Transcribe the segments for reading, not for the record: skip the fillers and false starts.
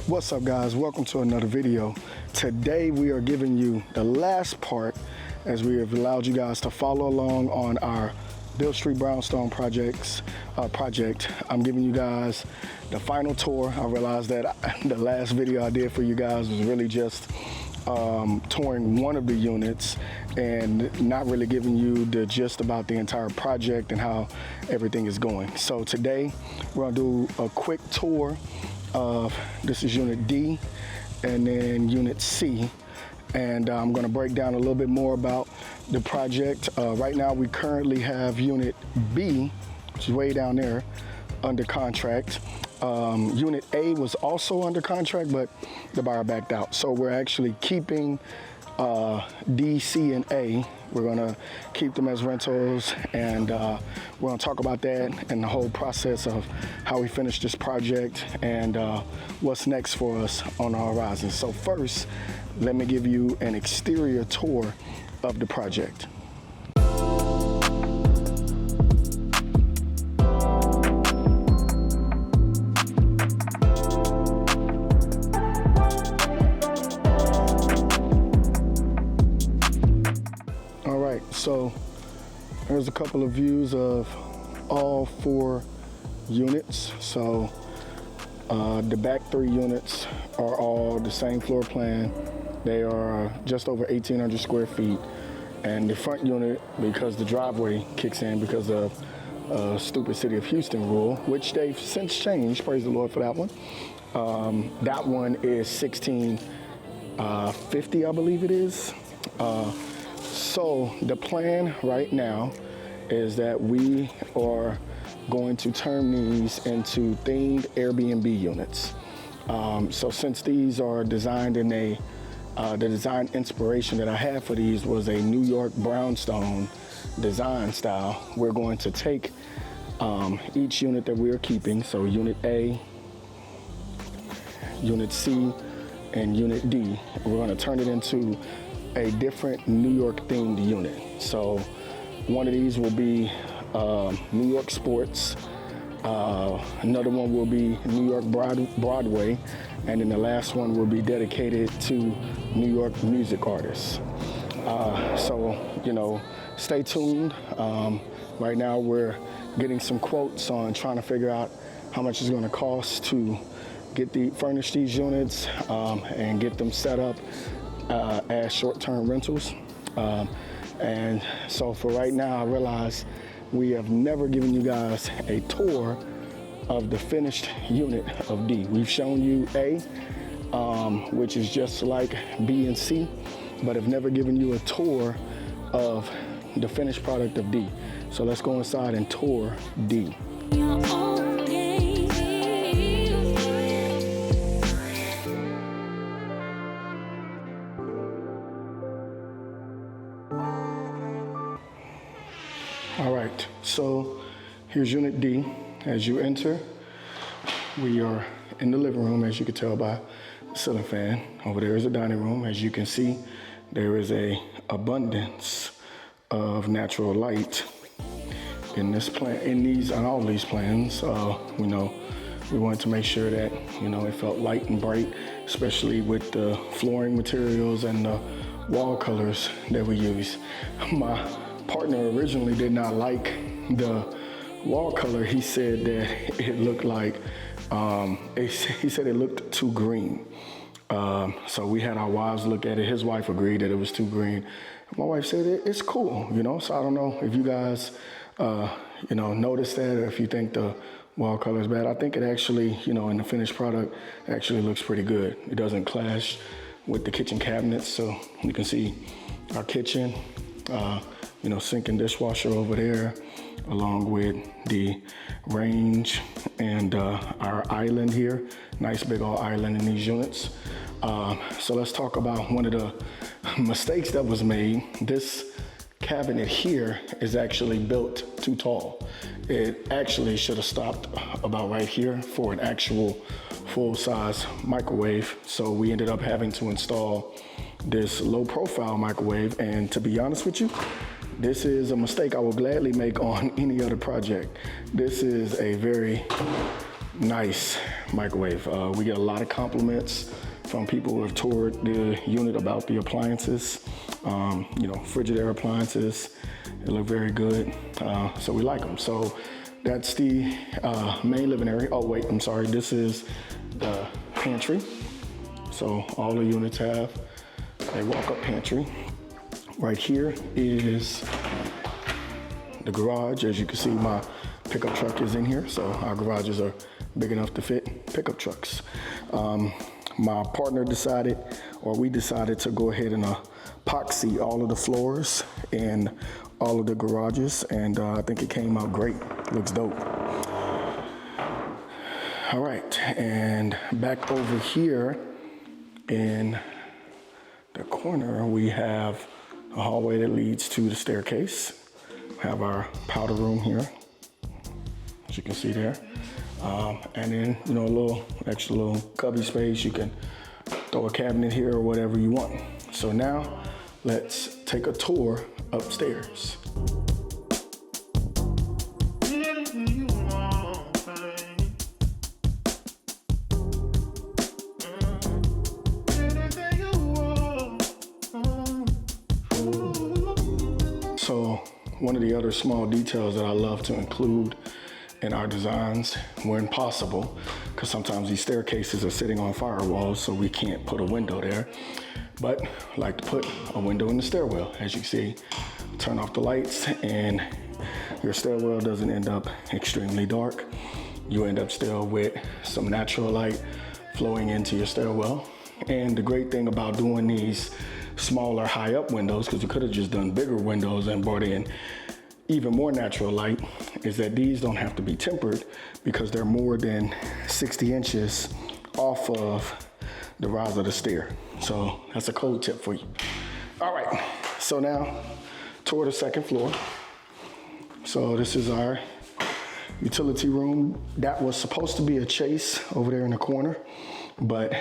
What's up, guys? Welcome to another video. Today we are giving you the last part, as we have allowed you guys to follow along on our Beall St Brownstone project. I'm giving you guys the final tour. I realized that the last video I did for you guys was really just touring one of the units and not really giving you the gist about the entire project and how everything is going. So today we're gonna do a quick tour of, this is unit D and then unit C, and I'm going to break down a little bit more about the project. Right now we currently have unit B, which is way down there, under contract. Unit A was also under contract, but the buyer backed out, so we're actually keeping D, C, and A. We're gonna keep them as rentals, and we're gonna talk about that and the whole process of how we finish this project and what's next for us on the horizon. So first, let me give you an exterior tour of the project. So there's a couple of views of all 4 units. So the back 3 units are all the same floor plan. They are just over 1,800 square feet. And the front unit, because the driveway kicks in because of stupid City of Houston rule, which they've since changed, praise the Lord for that one. That one is 1,650, I believe it is. So the plan right now is that we are going to turn these into themed Airbnb units. So since these are designed in the design inspiration that I had for these was a New York brownstone design style, we're going to take each unit that we're keeping, so unit A, unit C, and unit D, we're going to turn it into a different New York themed unit. So one of these will be New York sports, another one will be New York Broadway, and then the last one will be dedicated to New York music artists. So, you know, stay tuned. Right now we're getting some quotes on trying to figure out how much it's going to cost to furnish these units and get them set up as short-term rentals. And so for right now, I realize we have never given you guys a tour of the finished unit of D. We've shown you A, which is just like B and C, but have never given you a tour of the finished product of D. So let's go inside and tour D. All right, so here's unit D. As you enter, we are in the living room, as you can tell by the ceiling fan. Over there is a dining room. As you can see, there is a abundance of natural light in this plan, on all these plans. We wanted to make sure that, it felt light and bright, especially with the flooring materials and the wall colors that we use. My partner originally did not like the wall color. He said that it looked like, he said it looked too green. So we had our wives look at it. His wife agreed that it was too green. My wife said it's cool, so I don't know if you guys, noticed that, or if you think the wall color is bad. I think it actually, in the finished product, actually looks pretty good. It doesn't clash with the kitchen cabinets. So you can see our kitchen, sink and dishwasher over there, along with the range and our island here. Nice big old island in these units. So let's talk about one of the mistakes that was made. This cabinet here is actually built too tall. It actually should have stopped about right here for an actual full-size microwave. So we ended up having to install this low-profile microwave, and to be honest with you, this is a mistake I will gladly make on any other project. This is a very Nice microwave. We get a lot of compliments from people who have toured the unit about the appliances. You know, Frigidaire appliances, they look very good, so we like them. So that's the main living area. Oh wait, I'm sorry, this is the pantry. So all the units have a walk-up pantry. Right here is the garage. As you can see, my pickup truck is in here, so our garages are big enough to fit pickup trucks. My partner decided, or we decided, to go ahead and epoxy all of the floors and all of the garages, and I think it came out great. Looks dope. All right, and back over here in the corner, we have a hallway that leads to the staircase. We have our powder room here, as you can see there. And then, you know, a little extra little cubby space. You can throw a cabinet here or whatever you want. So now let's take a tour upstairs. So one of the other small details that I love to include in our designs when possible, because sometimes these staircases are sitting on firewalls, so we can't put a window there. But I like to put a window in the stairwell. As you can see, turn off the lights and your stairwell doesn't end up extremely dark. You end up still with some natural light flowing into your stairwell. And the great thing about doing these smaller high up windows, because you could have just done bigger windows and brought in even more natural light, is that these don't have to be tempered because they're more than 60 inches off of the rise of the stair. So that's a cold tip for you. All right, so now toward the second floor. So this is our utility room. That was supposed to be a chase over there in the corner, but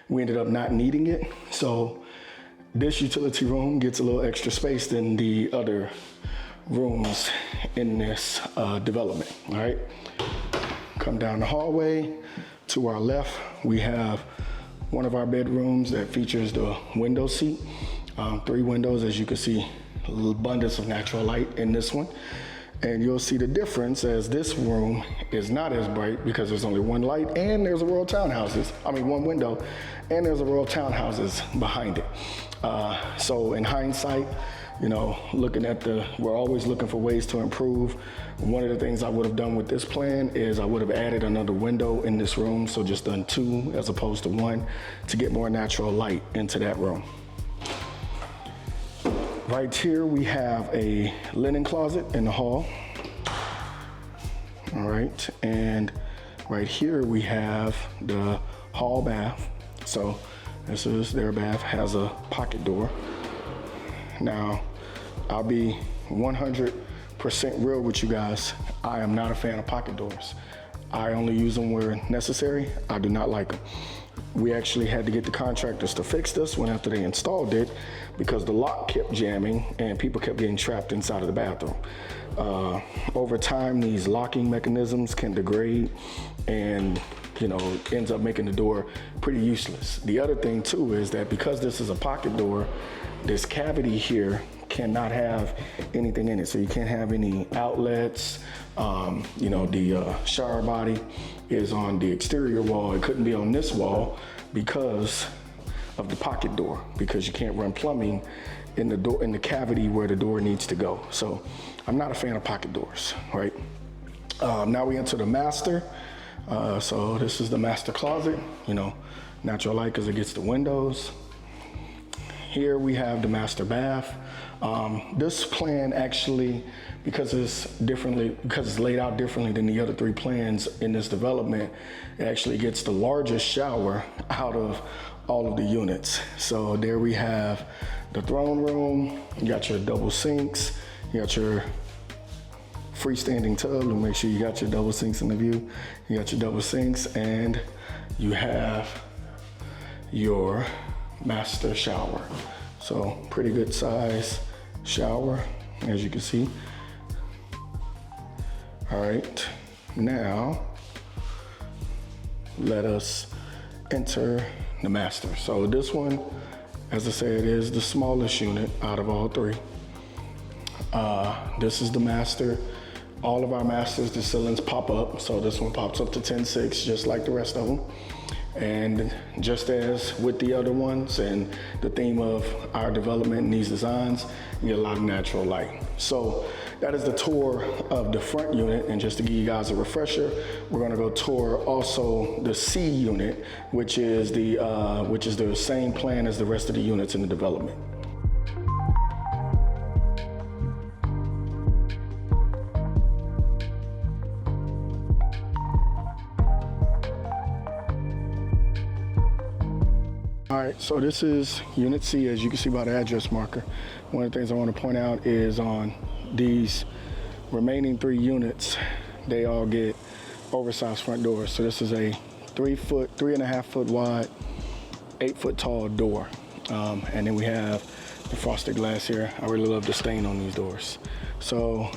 we ended up not needing it. So this utility room gets a little extra space than the other rooms in this development. All right, come down the hallway. To our left, we have one of our bedrooms that features the window seat. 3 windows, as you can see, abundance of natural light in this one. And you'll see the difference as this room is not as bright because there's only one light and there's a row of townhouses. I mean, one window, and there's a row of townhouses behind it. So in hindsight, you know, we're always looking for ways to improve. One of the things I would have done with this plan is I would have added another window in this room. So just done 2 as opposed to 1 to get more natural light into that room. Right here, we have a linen closet in the hall. All right, and right here we have the hall bath. So this is their bath, has a pocket door. Now, I'll be 100% real with you guys. I am not a fan of pocket doors. I only use them where necessary. I do not like them. We actually had to get the contractors to fix this one after they installed it because the lock kept jamming and people kept getting trapped inside of the bathroom. Over time, these locking mechanisms can degrade and, you know, ends up making the door pretty useless. The other thing too is that because this is a pocket door, this cavity here cannot have anything in it. So you can't have any outlets. You know, the shower body is on the exterior wall. It couldn't be on this wall because of the pocket door, because you can't run plumbing in the door, in the cavity where the door needs to go. So I'm not a fan of pocket doors, right? Now we enter the master. So this is the master closet, you know, natural light because it gets the windows. Here we have the master bath. This plan actually, because it's laid out differently than the other 3 plans in this development, it actually gets the largest shower out of all of the units. So there we have the throne room. You got your double sinks. You got your freestanding tub to make sure you got your double sinks in the view. You got your double sinks, and you have your master shower. So pretty good size shower, as you can see. All right, now let us enter the master. So this one, as I said, is the smallest unit out of all three. This is the master. All of our masters, the ceilings pop up. So this one pops up to 10.6, just like the rest of them. And just as with the other ones and the theme of our development in these designs, you get a lot of natural light. So that is the tour of the front unit. And just to give you guys a refresher, we're gonna go tour also the C unit, which is the same plan as the rest of the units in the development. All right, so this is Unit C, as you can see by the address marker. One of the things I want to point out is on these remaining three units, they all get oversized front doors. So this is a 3.5 foot wide, 8 foot tall door. And then we have the frosted glass here. I really love the stain on these doors. So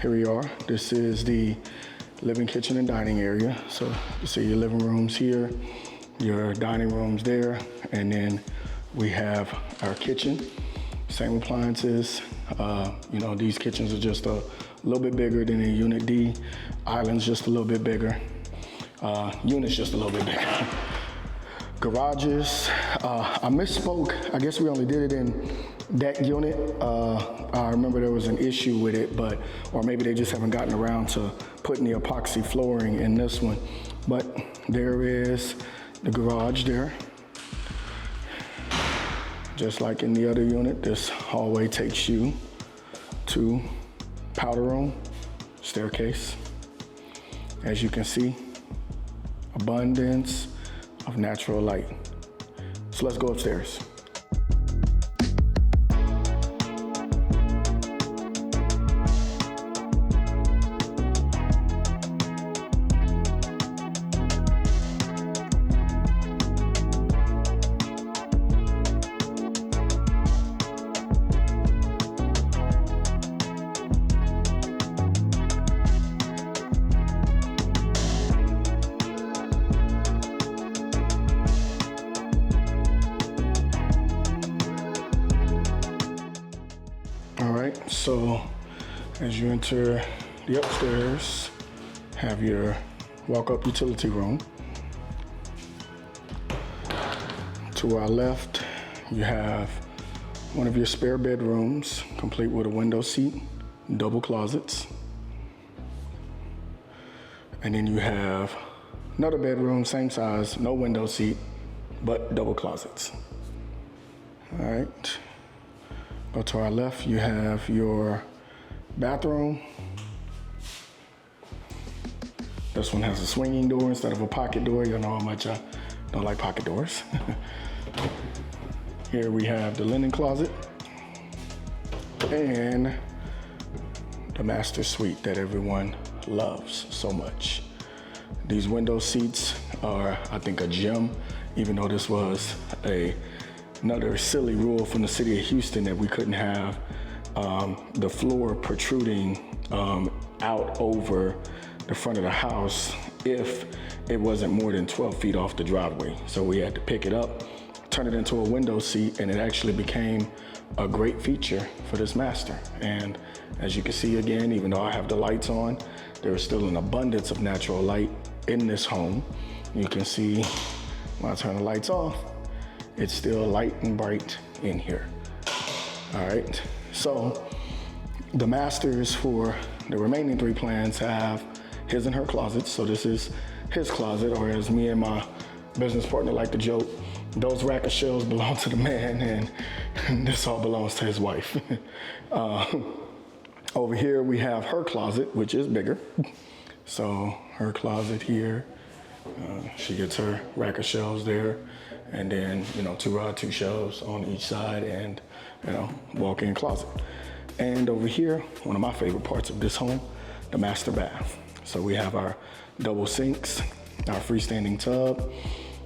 here we are. This is the living, kitchen, and dining area. So you see your living rooms here, your dining rooms there, and then we have our kitchen, same appliances. You know, these kitchens are just a little bit bigger than in Unit D. Island's just a little bit bigger. Unit's just a little bit bigger. Garages, I misspoke. I guess we only did it in that unit. I remember there was an issue with it, or maybe they just haven't gotten around to putting the epoxy flooring in this one. But there is the garage there. Just like in the other unit, this hallway takes you to powder room, staircase. As you can see, abundance of natural light. So let's go upstairs. So as you enter the upstairs, have your walk-up utility room. To our left, you have one of your spare bedrooms, complete with a window seat, double closets. And then you have another bedroom, same size, no window seat, but double closets. All right. Go to our left, you have your bathroom. This one has a swinging door instead of a pocket door. You know how much I don't like pocket doors. Here we have the linen closet and the master suite that everyone loves so much. These window seats are, I think, a gem, even though this was another silly rule from the city of Houston that we couldn't have the floor protruding out over the front of the house if it wasn't more than 12 feet off the driveway. So we had to pick it up, turn it into a window seat, and it actually became a great feature for this master. And as you can see again, even though I have the lights on, there is still an abundance of natural light in this home. You can see when I turn the lights off, it's still light and bright in here. All right, so the masters for the remaining three plans have his and her closets. So this is his closet, or as me and my business partner like to joke, those rack of shelves belong to the man and this all belongs to his wife. Over here we have her closet, which is bigger. So her closet here, she gets her rack of shelves there, and then, you know, two shelves on each side, and, you know, walk-in closet. And over here, one of my favorite parts of this home, the master bath. So we have our double sinks, our freestanding tub.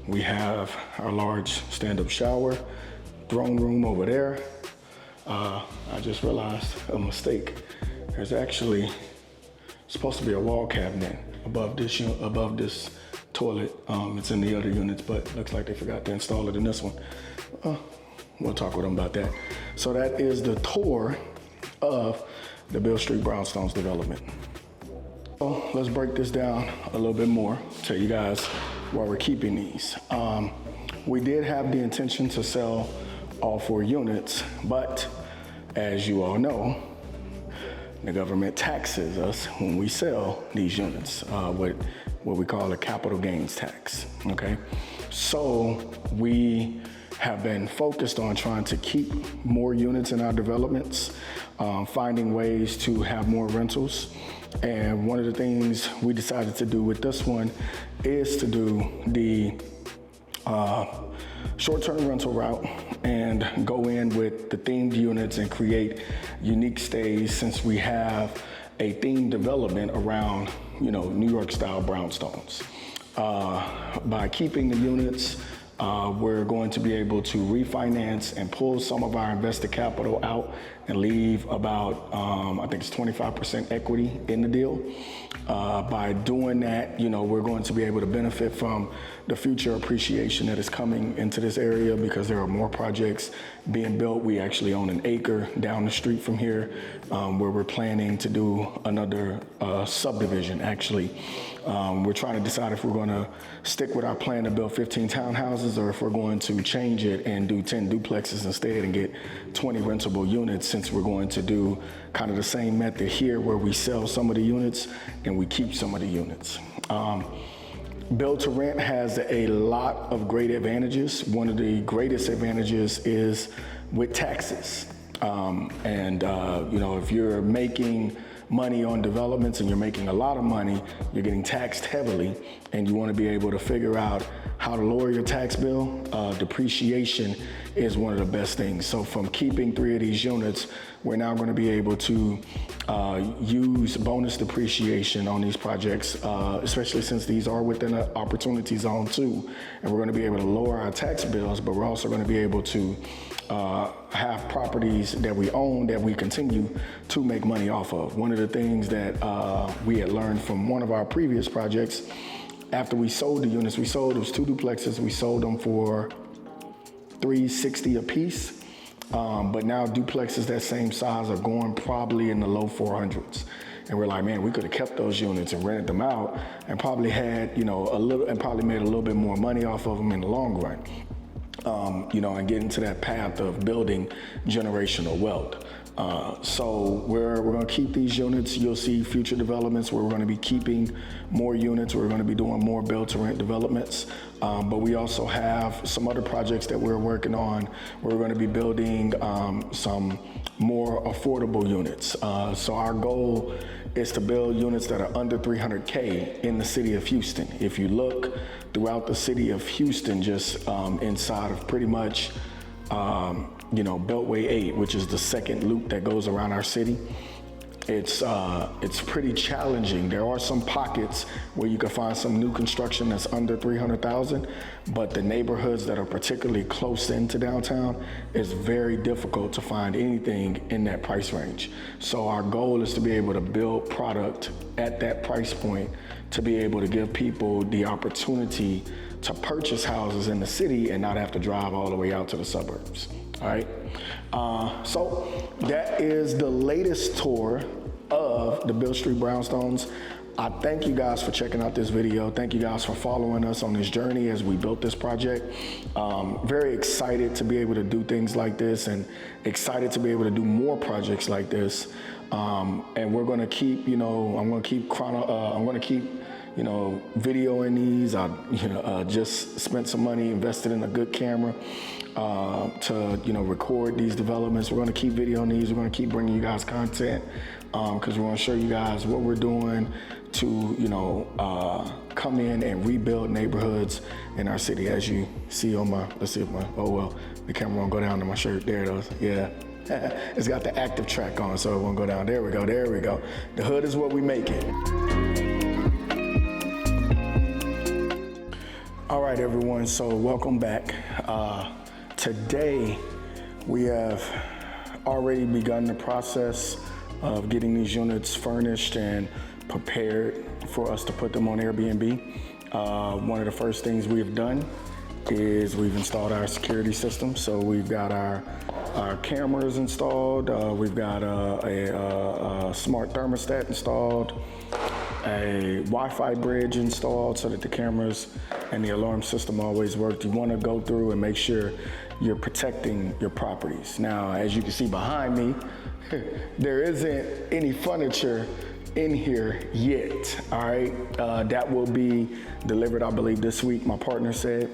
We have our large stand-up shower, throne room over there. I just realized a mistake. There's actually supposed to be a wall cabinet above this toilet. It's in the other units, but looks like they forgot to install it in this one. We'll talk with them about that. So that is the tour of the Beall St Brownstones development. So let's break this down a little bit more, tell you guys why we're keeping these. We did have the intention to sell all 4 units, but as you all know, the government taxes us when we sell these units, what we call a capital gains tax, okay? So we have been focused on trying to keep more units in our developments, finding ways to have more rentals. And one of the things we decided to do with this one is to do the short-term rental route and go in with the themed units and create unique stays, since we have a themed development around, New York style brownstones. By keeping the units, we're going to be able to refinance and pull some of our invested capital out and leave about, I think it's 25% equity in the deal. By doing that, we're going to be able to benefit from the future appreciation that is coming into this area, because there are more projects being built. We actually own an acre down the street from here, where we're planning to do another subdivision, actually. We're trying to decide if we're going to stick with our plan to build 15 townhouses, or if we're going to change it and do 10 duplexes instead and get 20 rentable units, since we're going to do kind of the same method here, where we sell some of the units and we keep some of the units. Build to rent has a lot of great advantages. One of the greatest advantages is with taxes. If you're making money on developments and you're making a lot of money, you're getting taxed heavily, and you want to be able to figure out how to lower your tax bill. Depreciation is one of the best things. So from keeping 3 of these units, we're now going to be able to use bonus depreciation on these projects, especially since these are within an opportunity zone too. And we're going to be able to lower our tax bills, but we're also going to be able to have properties that we own that we continue to make money off of. One of the things that we had learned from one of our previous projects, after we sold the units, it was 2 duplexes, we sold them for $360 a piece. But now duplexes that same size are going probably in the low 400s. And we're like, man, we could have kept those units and rented them out and probably had, probably made a little bit more money off of them in the long run. And get into that path of building generational wealth. So we're going to keep these units. You'll see future developments where we're going to be keeping more units. We're going to be doing more build to rent developments. But we also have some other projects that we're working on. We're going to be building some more affordable units. So our goal is to build units that are under 300K in the city of Houston. If you look throughout the city of Houston, just inside of pretty much Beltway 8, which is the second loop that goes around our city, it's pretty challenging. There are some pockets where you can find some new construction that's under 300,000, but the neighborhoods that are particularly close into downtown, it's very difficult to find anything in that price range. So our goal is to be able to build product at that price point, to be able to give people the opportunity to purchase houses in the city and not have to drive all the way out to the suburbs. All right. So that is the latest tour of the Beall St Brownstones. I thank you guys for checking out this video. Thank you guys for following us on this journey as we built this project. Very excited to be able to do things like this, and excited to be able to do more projects like this. And we're going to keep, I'm going to keep videoing these. I just spent some money, invested in a good camera to, record these developments. We're going to keep videoing these. We're going to keep bringing you guys content because we want to show you guys what we're doing to, come in and rebuild neighborhoods in our city. As you see on my, the camera won't go down to my shirt. There it is. Yeah. It's got the active track on, so it won't go down. There we go. There we go. The hood is what we make it. All right, everyone, so welcome back. Today, we have already begun the process of getting these units furnished and prepared for us to put them on Airbnb. One of the first things we've done is we've installed our security system. So we've got our cameras installed. We've got a smart thermostat installed, a Wi-Fi bridge installed so that the cameras and the alarm system always work. You want to go through and make sure you're protecting your properties. Now, as you can see behind me, there isn't any furniture in here yet, all right? That will be delivered, I believe, this week, my partner said.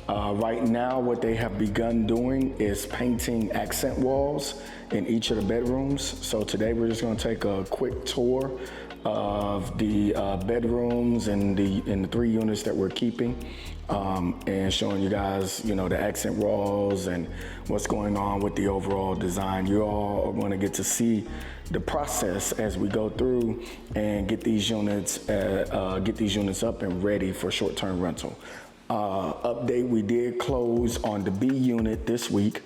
Right now, what they have begun doing is painting accent walls in each of the bedrooms. So today we're just gonna take a quick tour of the bedrooms and the 3 units that we're keeping, and showing you guys, you know, the accent walls and what's going on with the overall design. You all are going to get to see the process as we go through and get these units up and ready for short-term rental. Update: we did close on the B unit this week.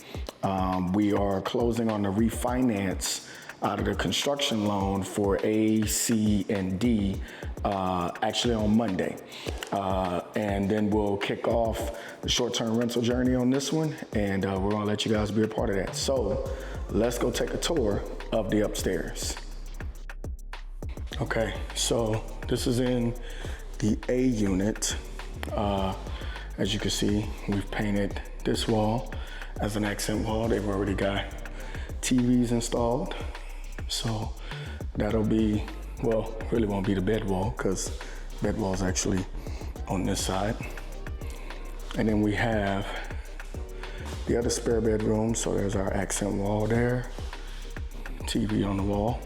We are closing on the refinance out of the construction loan for A, C, and D actually on Monday. And then we'll kick off the short-term rental journey on this one, and we're gonna let you guys be a part of that. So let's go take a tour of the upstairs. Okay, so this is in the A unit. As you can see, we've painted this wall as an accent wall. They've already got TVs installed. So that'll be, well, really won't be the bed wall because bed wall's actually on this side. And then we have the other spare bedroom. So there's our accent wall there, TV on the wall.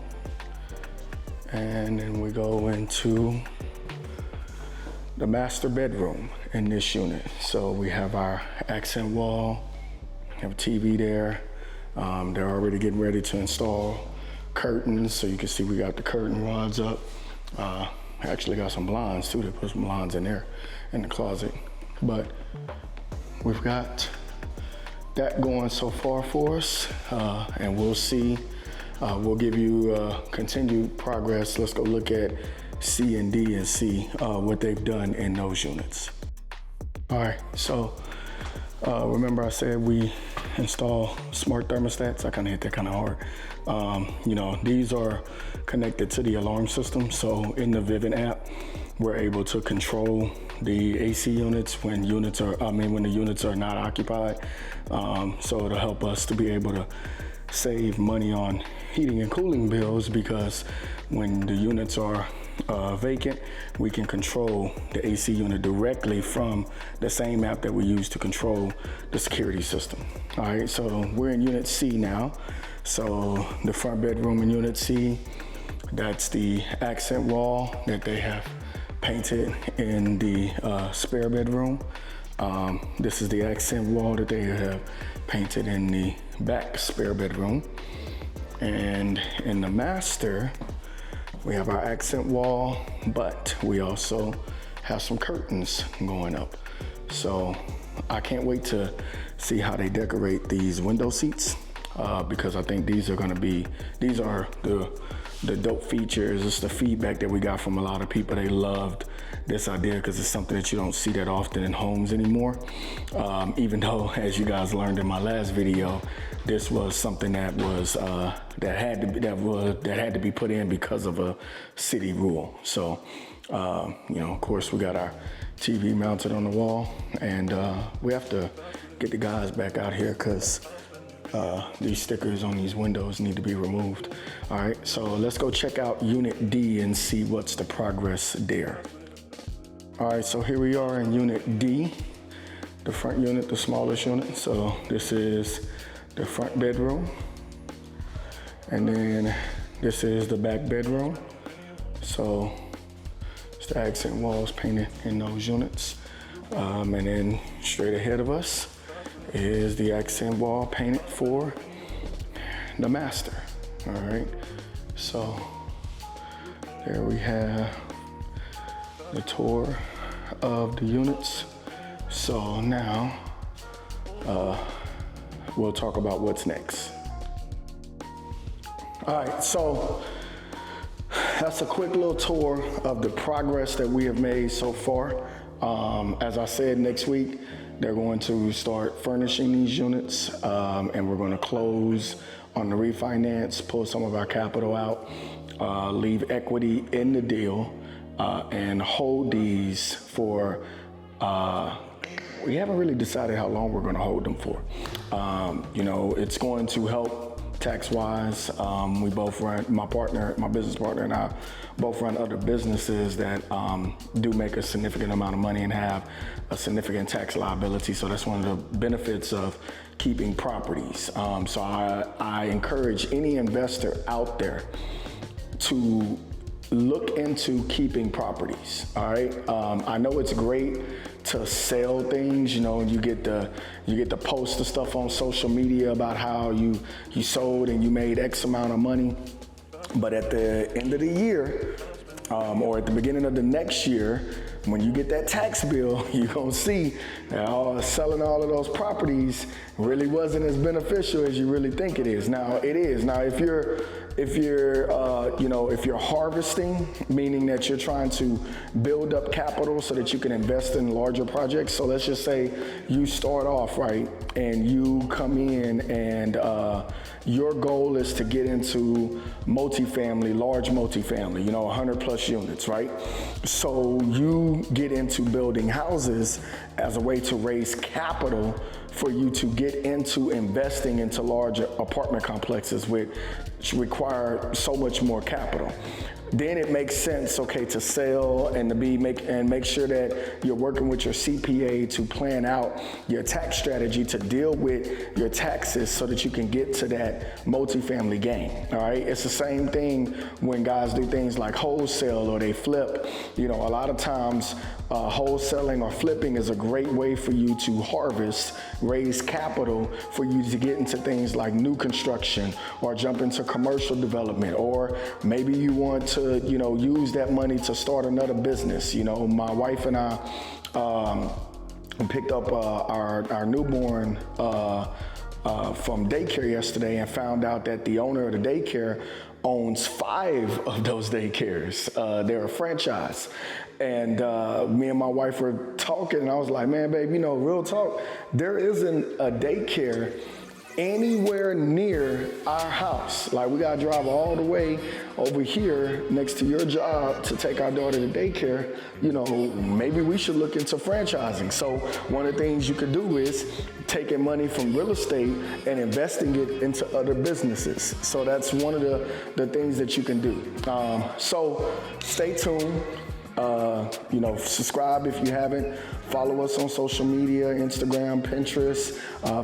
And then we go into the master bedroom in this unit. So we have our accent wall, have a TV there. They're already getting ready to install curtains, so you can see we got the curtain rods up. I actually got some blinds too. They put some blinds in there in the closet. But we've got that going so far for us, and we'll see. We'll give you continued progress. Let's go look at C and D and see what they've done in those units. All right, so remember I said we install smart thermostats. I kind of hit that kind of hard. You know, these are connected to the alarm system. So in the Vivint app, we're able to control the AC units when the units are not occupied. So it'll help us to be able to save money on heating and cooling bills, because when the units are vacant, we can control the AC unit directly from the same app that we use to control the security system. All right, so we're in unit C now. So the front bedroom in unit C, that's the accent wall that they have painted in the spare bedroom. This is the accent wall that they have painted in the back spare bedroom. And in the master, we have our accent wall, but we also have some curtains going up. So I can't wait to see how they decorate these window seats, because I think these are the dope features. It's the feedback that we got from a lot of people. They loved this idea because it's something that you don't see that often in homes anymore. Even though, as you guys learned in my last video, this was something that was that had to be put in because of a city rule. So, you know, of course, we got our TV mounted on the wall, and we have to get the guys back out here because these stickers on these windows need to be removed. All right, so let's go check out Unit D and see what's the progress there. All right, so here we are in Unit D, the front unit, the smallest unit. So this is the front bedroom, and then this is the back bedroom. So it's the accent walls painted in those units. And then straight ahead of us is the accent wall painted for the master. All right, so there we have the tour of the units. So now we'll talk about what's next. All right, so that's a quick little tour of the progress that we have made so far As I said, next week, they're going to start furnishing these units, and we're going to close on the refinance, pull some of our capital out, leave equity in the deal, and hold these for, we haven't really decided how long we're going to hold them for. It's going to help tax-wise. We both run, my business partner and I both run other businesses that do make a significant amount of money and have a significant tax liability. So that's one of the benefits of keeping properties. So I encourage any investor out there to look into keeping properties, all right? I know it's great to sell things, you get to post the stuff on social media about how you sold and you made X amount of money. But at the end of the year, or at the beginning of the next year, when you get that tax bill, you're gonna see that selling all of those properties really wasn't as beneficial as you really think it is. Now it is. Now if you're harvesting, meaning that you're trying to build up capital so that you can invest in larger projects. So let's just say you start off right and you come in and your goal is to get into multifamily, large multifamily, 100 plus units, right? So you get into building houses as a way to raise capital for you to get into investing into larger apartment complexes which require so much more capital. Then it makes sense, to sell and make sure that you're working with your CPA to plan out your tax strategy to deal with your taxes so that you can get to that multifamily gain, all right? It's the same thing when guys do things like wholesale or they flip. A lot of times wholesaling or flipping is a great way for you to harvest, raise capital for you to get into things like new construction or jump into commercial development, or maybe you want to use that money to start another business. My wife and I picked up our newborn from daycare yesterday and found out that the owner of the daycare owns 5 of those daycares. They're a franchise. And me and my wife were talking and I was like, man, babe, real talk, there isn't a daycare anywhere near our house. Like, we gotta drive all the way over here next to your job to take our daughter to daycare. Maybe we should look into franchising. So one of the things you could do is taking money from real estate and investing it into other businesses. So that's one of the things that you can do. So stay tuned. Subscribe if you haven't. Follow us on social media, Instagram, Pinterest.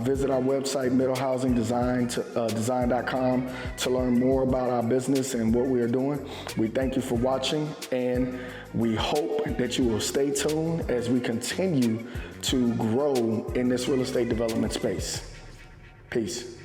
Visit our website, middlehousingdesign.com, to learn more about our business and what we are doing. We thank you for watching, and we hope that you will stay tuned as we continue to grow in this real estate development space. Peace.